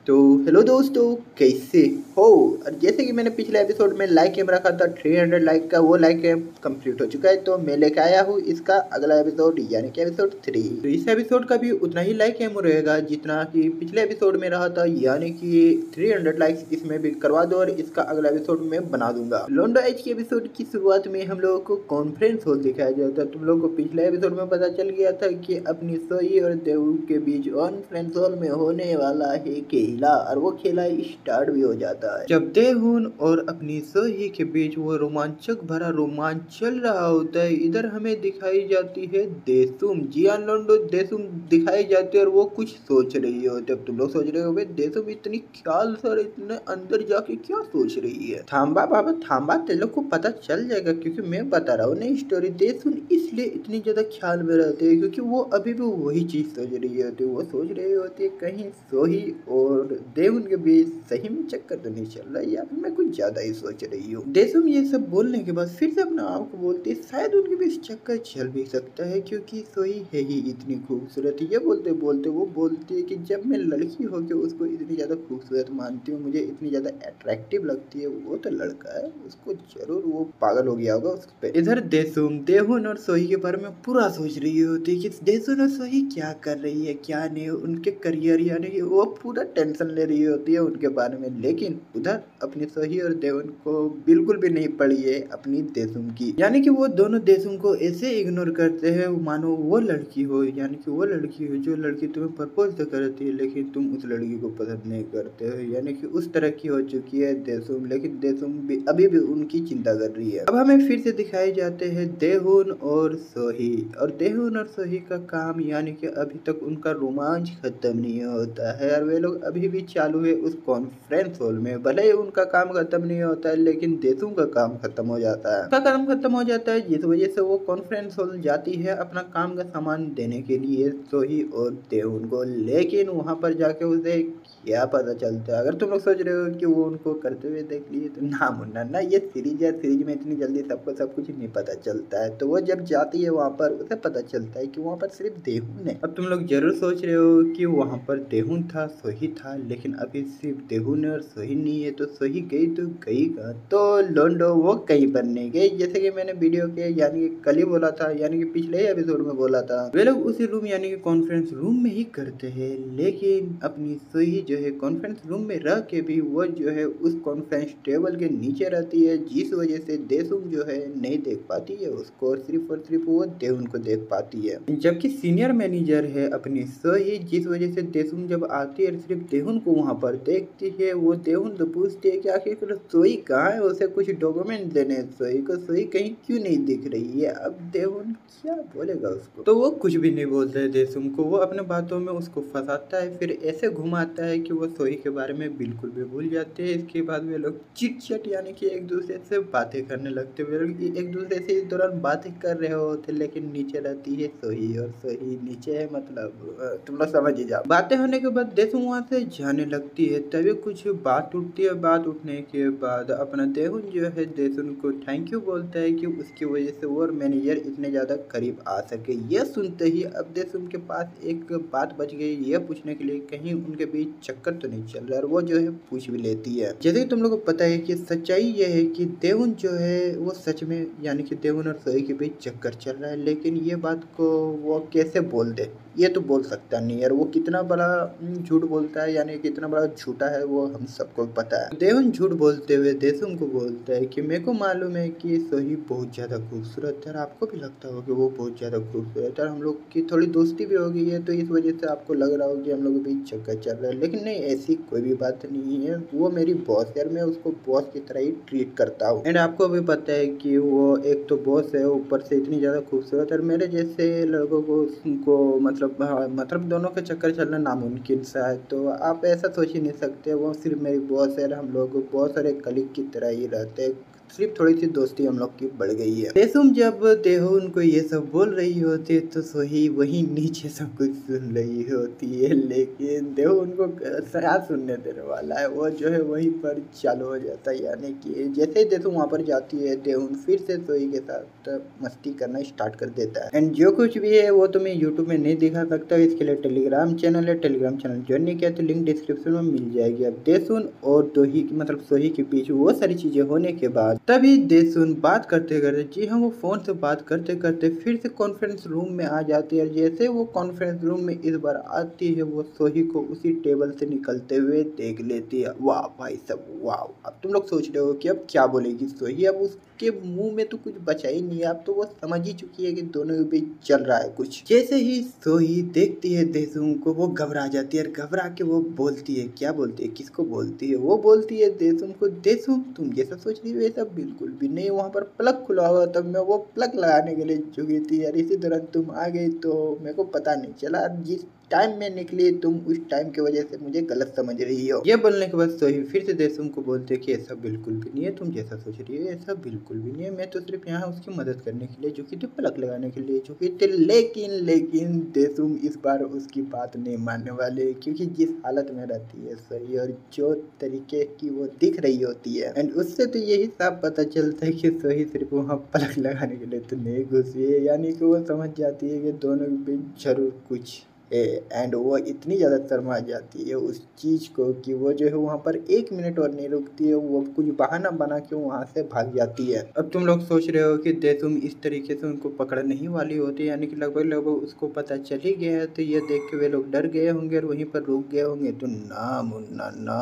तो हेलो दोस्तों, कैसे हो। और जैसे कि मैंने पिछले एपिसोड में लाइक एम रखा था 300 लाइक का, वो लाइक एम कंप्लीट हो चुका है। तो मैं लेके आया हूँ इसका अगला एपिसोड यानी कि एपिसोड 3। तो इस एपिसोड का भी उतना ही लाइक एम रहेगा जितना कि पिछले एपिसोड में रहा था, यानी कि 300 लाइक्स इसमें भी करवा दो और इसका अगला एपिसोड में बना दूंगा। लोंडो एज के एपिसोड की शुरुआत में हम लोगों को कॉन्फ्रेंस हॉल दिखाया जाता है। तुम लोग को पिछले एपिसोड में पता चल गया था कि अपनी सोई और देव के बीच कॉन्फ्रेंस हॉल में होने वाला है खेला, और वो खेला स्टार्ट भी हो जाता है जब देहुन और अपनी सोही के बीच वो रोमांचक भरा रोमांच चल रहा होता है। इधर हमें दिखाई जाती है देसुम, जियान लोंडो देसुम दिखाई जाती है और वो कुछ सोच रही होती है। अब तुम लोग सोच रहे हो देसुम इतनी ख्याल सर इतने अंदर जाके क्या सोच रही है। थांबा बाबा थांबा, तेरे लोग को पता चल जाएगा क्योंकि मैं बता रहा हूँ नई स्टोरी। देसुन इसलिए इतनी ज्यादा ख्याल में रहते हैं क्योंकि वो अभी भी वही चीज सोच रही होती है। वो सोच रही होती है कहीं सोही और देवुन के बीच सही में चक्कर तो नहीं चल रहा है, या फिर मैं कुछ ज्यादा ही सोच रही हूँ। देसुम ये सब बोलने के बाद फिर से अपने आप को बोलती है शायद उनके बीच चक्कर चल भी सकता है क्योंकि सोही है ही इतनी खूबसूरत। ये बोलते बोलते वो बोलती है कि जब मैं लड़की होकर उसको इतनी ज्यादा खूबसूरत मानती हूँ, मुझे इतनी ज्यादा अट्रैक्टिव लगती है, वो तो लड़का है, उसको जरूर वो पागल हो गया होगा उस पे। इधर देसुम देहुन और सोही के बारे में पूरा सोच रही होती है कि देसुन और सोही क्या कर रही है क्या नहीं, उनके करियर यानी कि वो पूरा टेंशन ले रही होती है उनके बारे में। लेकिन उधर अपनी सोही और देहुन को बिल्कुल भी नहीं पड़ी है अपनी देसुम की, यानी कि वो दोनों देसुम को ऐसे इग्नोर करते हैं मानो वो लड़की हो, यानी कि वो लड़की हो जो लड़की तुम्हें प्रपोज तो करती है लेकिन तुम उस लड़की को पसंद नहीं करते हो, यानी कि उस तरह की हो चुकी है देसुम। लेकिन देसुम भी अभी भी उनकी चिंता कर रही है। अब हमें फिर से दिखाए जाते हैं देहुन और सोही, और देहुन और सोही का काम यानी कि अभी तक उनका रोमांच खत्म नहीं होता है और वे लोग अभी भी चालू है उस कॉन्फ्रेंस हॉल में। भले ही उनका काम खत्म नहीं होता है लेकिन देसुम का काम खत्म हो जाता है। उसका काम खत्म हो जाता है जिस वजह से वो कॉन्फ्रेंस हॉल जाती है अपना काम का सामान देने के लिए सोही और देहुन को। लेकिन वहां पर जाके उसे क्या पता चलता है, अगर तुम लोग सोच रहे हो कि वो उनको करते हुए देख लिए तो ना मुन्ना ना, ये सीरीज है, सीरीज में इतनी जल्दी सबको सब कुछ नहीं पता चलता है। तो वो जब जाती है वहां पर उसे पता चलता है कि वहां पर सिर्फ देहुन है। अब तुम लोग जरूर सोच रहे हो कि वहां पर देहुन था सोही था, लेकिन अभी सिर्फ देहुन है और सोही नहीं है, तो सोही गई तो गई कहाँ। तो लोंडो वो कहीं पर नहीं गई, जैसे कि मैंने वीडियो के यानी कि कल ही बोला था, यानी कि पिछले ही एपिसोड में बोला था, वे लोग उसी रूम यानी कि कॉन्फ्रेंस रूम में ही करते हैं। लेकिन अपनी सोही जो है कॉन्फ्रेंस रूम में रह के भी वो जो है उस कॉन्फ्रेंस टेबल के नीचे रहती है, जिस वजह से देसुम जो है नहीं देख पाती है उसको, और सिर्फ वो देहुन को देख पाती है। जबकि सीनियर मैनेजर है अपनी सोही, जिस वजह से देसुम जब आती है सिर्फ देहुन को वहां पर देखती है। वो देहुन तो पूछती है कि आखिर सोही कहाँ है, उसे कुछ डॉक्यूमेंट देने सोही को, सोही कहीं क्यों नहीं दिख रही है। अब देहुन क्या बोलेगा उसको, तो वो कुछ भी नहीं बोलता है देसुम को, वो अपने बातों में उसको फंसाता है, फिर ऐसे घुमाता है कि वो सोही के बारे में बिल्कुल भी भूल जाते हैं। इसके बाद वे लोग चिट चट यानी कि एक दूसरे से बातें करने लगते हैं। वे लोग एक दूसरे से इस दौरान बातें कर रहे होते लेकिन नीचे रहती है सोही, और सोही नीचे है, मतलब तुम लोग समझ ही जाओ। बातें होने के बाद देसुम वहां से जाने लगती है, तभी कुछ बात उठती है। बात उठने के बाद अपना देहुन जो है देसुन को थैंक यू बोलता है कि उसकी वजह से वो और मैनेजर इतने ज्यादा करीब आ सके। यह सुनते ही अब देसुन के पास एक बात बच गई, यह पूछने के लिए कहीं उनके बीच चक्कर तो नहीं चल रहा है, और वो जो है पूछ भी लेती है। जैसे कि तुम लोगों को पता है कि सच्चाई यह है कि देहुन जो है वो सच में यानी कि देहुन और सोही के बीच चक्कर चल रहा है, लेकिन ये बात को वो कैसे बोल दे, ये तो बोल सकता नहीं यार। वो कितना बड़ा झूठ बोलता है, यानी कितना बड़ा झूठा है वो हम सबको पता है। देहुन झूठ बोलते हुए देसुम को बोलता है कि मेरे को मालूम है कि सोही बहुत ज्यादा खूबसूरत है और आपको भी लगता होगा कि वो बहुत ज्यादा खूबसूरत है, और हम लोग की थोड़ी दोस्ती भी हो गई है, तो इस वजह से आपको लग रहा हो कि हम लोग के बीच चक्कर चल रहा है। लेकिन नहीं, ऐसी कोई भी बात नहीं है, वो मेरी बॉस है, मैं उसको बॉस की तरह ही ट्रीट करता हूँ। एंड आपको भी पता है कि वो एक तो बॉस है, ऊपर से इतनी ज्यादा खूबसूरत, और मेरे जैसे लड़कों को मतलब हाँ, मतलब दोनों का चक्कर चलना नामुमकिन सा है। तो आप ऐसा सोच ही नहीं सकते, वो सिर्फ मेरी बॉस है, हम लोग बॉस और एक कलीग की तरह ही रहते हैं। सिर्फ थोड़ी सी दोस्ती हम लोग की बढ़ गई है। देसुम जब देहुन को ये सब बोल रही होती है तो सोही वही नीचे सब कुछ सुन रही होती है, लेकिन देहुन को क्या सुनने देने वाला है, वो जो है वहीं पर चालू हो जाता है। यानी कि जैसे ही देसुम वहाँ पर जाती है, देहुन फिर से सोही के साथ मस्ती करना स्टार्ट कर देता है। एंड जो कुछ भी है वो तुम्हें यूट्यूब में नहीं दिखा सकता, इसके लिए टेलीग्राम चैनल है, टेलीग्राम चैनल ज्वाइन नहीं किया तो लिंक डिस्क्रिप्शन में मिल जाएगी। अब देसुन और दोही मतलब सोही के बीच वो सारी चीजें होने के बाद तभी देसुन बात करते करते, जी हाँ, वो फोन से बात करते करते फिर से कॉन्फ्रेंस रूम में आ जाती है। जैसे वो कॉन्फ्रेंस रूम में इस बार आती है, वो सोही को उसी टेबल से निकलते हुए देख लेती है। वाह भाई सब वाह। अब तुम लोग सोच रहे हो कि अब क्या बोलेगी सोही, अब उसके मुंह में तो कुछ बचा ही नहीं है, अब तो वो समझ ही चुकी है कि दोनों के बीच चल रहा है कुछ। जैसे ही सोही देखती है देसुम को, वो घबरा जाती है, घबरा के वो बोलती है, क्या बोलती है, किसको बोलती है, वो बोलती है देसुम को, देसुम तुम जैसा सोच रही हो वैसा बिल्कुल भी नहीं, वहाँ पर प्लग खुला हुआ, तब मैं वो प्लग लगाने के लिए झुकी थी यार, इसी दौरान तुम आ गई तो मेरे को पता नहीं चला, जिस टाइम में निकली तुम उस टाइम की वजह से मुझे गलत समझ रही हो। ये बोलने के बाद सोही फिर से देसुम को बोलते कि ऐसा बिल्कुल भी नहीं है, तुम जैसा सोच रही हो ऐसा बिल्कुल भी नहीं है, मैं तो सिर्फ यहाँ उसकी मदद करने के लिए झुकी थी, प्लग लगाने के लिए झुकी थी। लेकिन देसुम इस बार उसकी बात नहीं मानने वाले, क्योंकि जिस हालत में रहती है सोही और जो तरीके की वो दिख रही होती है, एंड उससे तो यही साफ पता चलता है कि सोही सिर्फ वहाँ प्लग लगाने के लिए तो नहीं घुसी है, यानी कि वो समझ जाती है कि दोनों के बीच जरूर कुछ एंड वो इतनी ज़्यादा शर्मा जाती है उस चीज़ को कि वो जो है वहाँ पर 1 मिनट और नहीं रुकती है, वो कुछ बहाना बना के वहाँ से भाग जाती है। अब तुम लोग सोच रहे हो कि देसुम इस तरीके से उनको पकड़ नहीं वाली होती, यानी कि लगभग उसको पता चल ही गया है, तो ये देख के वे लोग डर गए होंगे और वहीं पर रुक गए होंगे। तो ना मुन्ना ना,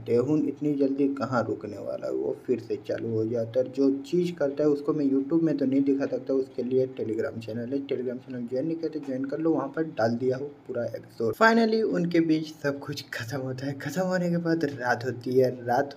देहुन इतनी जल्दी कहाँ रुकने वाला है, वो फिर से चालू हो जाता है। जो चीज़ करता है उसको मैं यूट्यूब में तो नहीं दिखा सकता, उसके लिए टेलीग्राम चैनल है, टेलीग्राम चैनल ज्वाइन नहीं करते ज्वाइन कर लो, वहाँ पर डाल दिया हो पूरा एपिसोड। फाइनली उनके बीच सब कुछ खत्म होता है, खत्म होने के बाद रात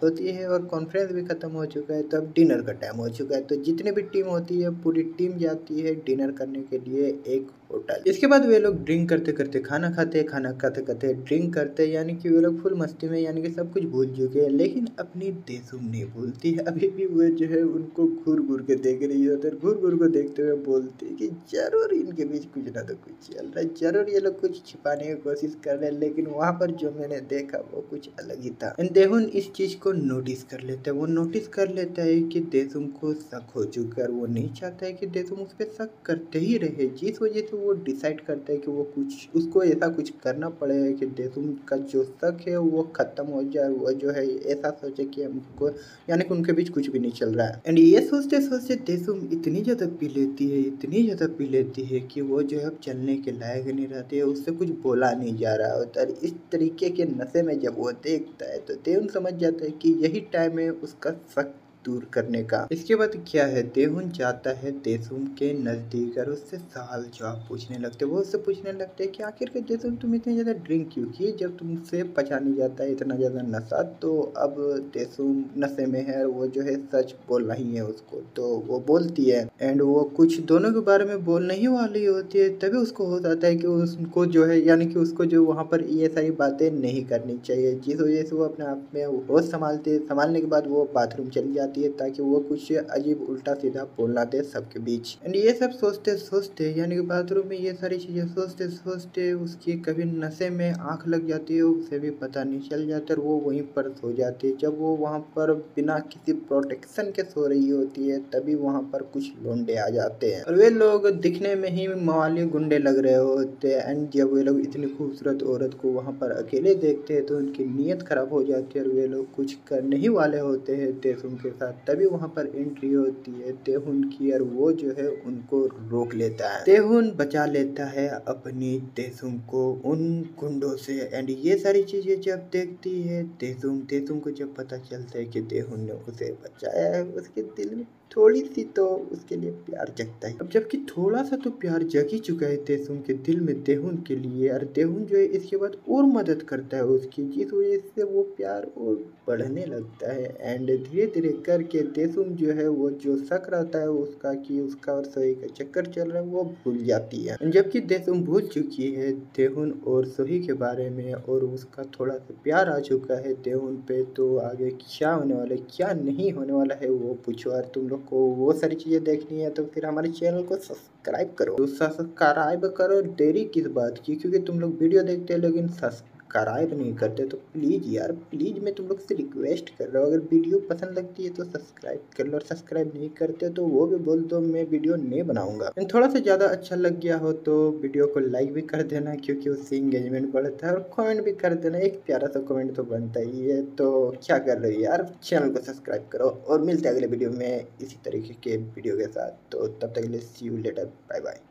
होती है और कॉन्फ्रेंस भी खत्म हो चुका है, तो अब डिनर का टाइम हो चुका है। तो जितनी भी टीम होती है पूरी टीम जाती है डिनर करने के लिए एक होटल। इसके बाद वे लोग ड्रिंक करते करते खाना खाते ड्रिंक करते, यानी कि वे लोग फुल मस्ती में, यानी कि सब कुछ भूल चुके हैं। लेकिन अपनी देसुम नहीं भूलती है, अभी भी वो जो है उनको घूर घूर के देख रही होती है, घूर घूर को देखते हुए बोलती है कि जरूर इनके बीच कुछ ना तो कुछ चल रहा है, जरूर ये लोग कुछ छिपाने की कोशिश कर रहे हैं, लेकिन वहाँ पर जो मैंने देखा वो कुछ अलग ही था। देहुन इस चीज को नोटिस कर लेता है, वो नोटिस कर लेता है कि देसुम को शक हो चुका है, वो नहीं चाहता है कि देसुम उस पर शक करते ही रहे, जिस वजह से वो डिसाइड करता है कि वो कुछ उसको ऐसा कुछ करना पड़ेगा कि देसुम का जो शक है वो खत्म हो जाए, वो जो है ऐसा सोचे कि हमको, यानी कि उनके बीच कुछ भी नहीं चल रहा है। एंड ये सोचते सोचते देसुम इतनी ज्यादा पी लेती है कि वो जो है अब चलने के लायक नहीं रहती है, उससे कुछ बोला नहीं जा रहा होता है। इस तरीके के नशे में जब वो देखता है तो देहुन समझ जाता है कि यही टाइम है उसका शक दूर करने का। इसके बाद क्या है, देहुन जाता है देसुम के नजदीक और उससे सवाल जवाब पूछने लगते, वो उससे पूछने लगते हैं कि आखिर के देसुम तुम इतनी ज्यादा ड्रिंक क्यों की, जब तुमसे पचा नहीं जाता है इतना ज्यादा नशा। तो अब देसुम नशे में है, वो जो है सच बोल रही है उसको, तो वो बोलती है एंड वो कुछ दोनों के बारे में बोलने ही वाली होती है, तभी उसको हो जाता है कि उसको जो है, यानी कि उसको जो वहाँ पर ये सारी बातें नहीं करनी चाहिए, जिस वजह से वो अपने आप में होश संभालने के बाद वो बाथरूम चली जाती है, ताकि वो कुछ अजीब उल्टा सीधा बोलना दे सबके बीच। एंड ये सब सोचते सोचते, यानी कि बाथरूम में ये सारी चीजें सोचते सोचते उसकी कभी नशे में आंख लग जाती है, उसे भी पता नहीं चल जाता और वो वहीं पर सो जाती है। जब वो वहाँ पर बिना किसी प्रोटेक्शन के सो रही होती है, तभी वहाँ पर कुछ लोंडे आ जाते हैं और वे लोग दिखने में ही मवाली गुंडे लग रहे होते हैं। एंड जब वे लोग इतनी खूबसूरत औरत को वहाँ पर अकेले देखते हैं तो उनकी नीयत खराब हो जाती है और वे लोग कुछ करने ही वाले होते हैं देसुम के साथ। तभी वहाँ पर एंट्री होती है देहुन की और वो जो है उनको रोक लेता है। देहुन बचा लेता है अपनी देसुम को उन गुंडों से। एंड ये सारी चीजें जब देखती है देसुम को जब पता चलता है कि देहुन ने उसे बचाया है, उसके दिल में थोड़ी सी तो उसके लिए प्यार जगता है। अब जबकि थोड़ा सा तो प्यार जग ही चुका है तेसुम के दिल में देहुन के लिए, और देहुन जो है इसके बाद और मदद करता है उसकी, जिस वजह से वो प्यार और बढ़ने लगता है। एंड धीरे धीरे करके देसुम जो है वो जो शक रहता है उसका कि उसका और सोही का चक्कर चल रहा है वो भूल जाती है। जबकि देसुम भूल चुकी है देहुन और सोही के बारे में, और उसका थोड़ा सा प्यार आ चुका है देहुन पे। तो आगे क्या होने वाला है क्या नहीं होने वाला है वो पूछो, और तुम लोग को वो सारी चीजें देखनी है तो फिर हमारे चैनल को सब्सक्राइब करो। तो सब्सक्राइब करो, देरी किस बात की, क्योंकि तुम लोग वीडियो देखते हैं लेकिन सब्सक्राइब नहीं करते। तो प्लीज यार प्लीज मैं तुम लोग से रिक्वेस्ट कर रहा हूँ, अगर वीडियो पसंद लगती है तो सब्सक्राइब कर लो, और सब्सक्राइब नहीं करते तो वो भी बोल दो, मैं वीडियो नहीं बनाऊंगा। थोड़ा सा ज्यादा अच्छा लग गया हो तो वीडियो को लाइक भी कर देना, क्योंकि उससे इंगेजमेंट बढ़ता है, और कमेंट भी कर देना, एक प्यारा सा कमेंट तो बनता ही है। तो क्या कर रहे हो यार, चैनल को सब्सक्राइब करो, और मिलते हैं अगले वीडियो में इसी तरीके के वीडियो के साथ। तो तब तक के लिए सी यू लेटर, बाय बाय।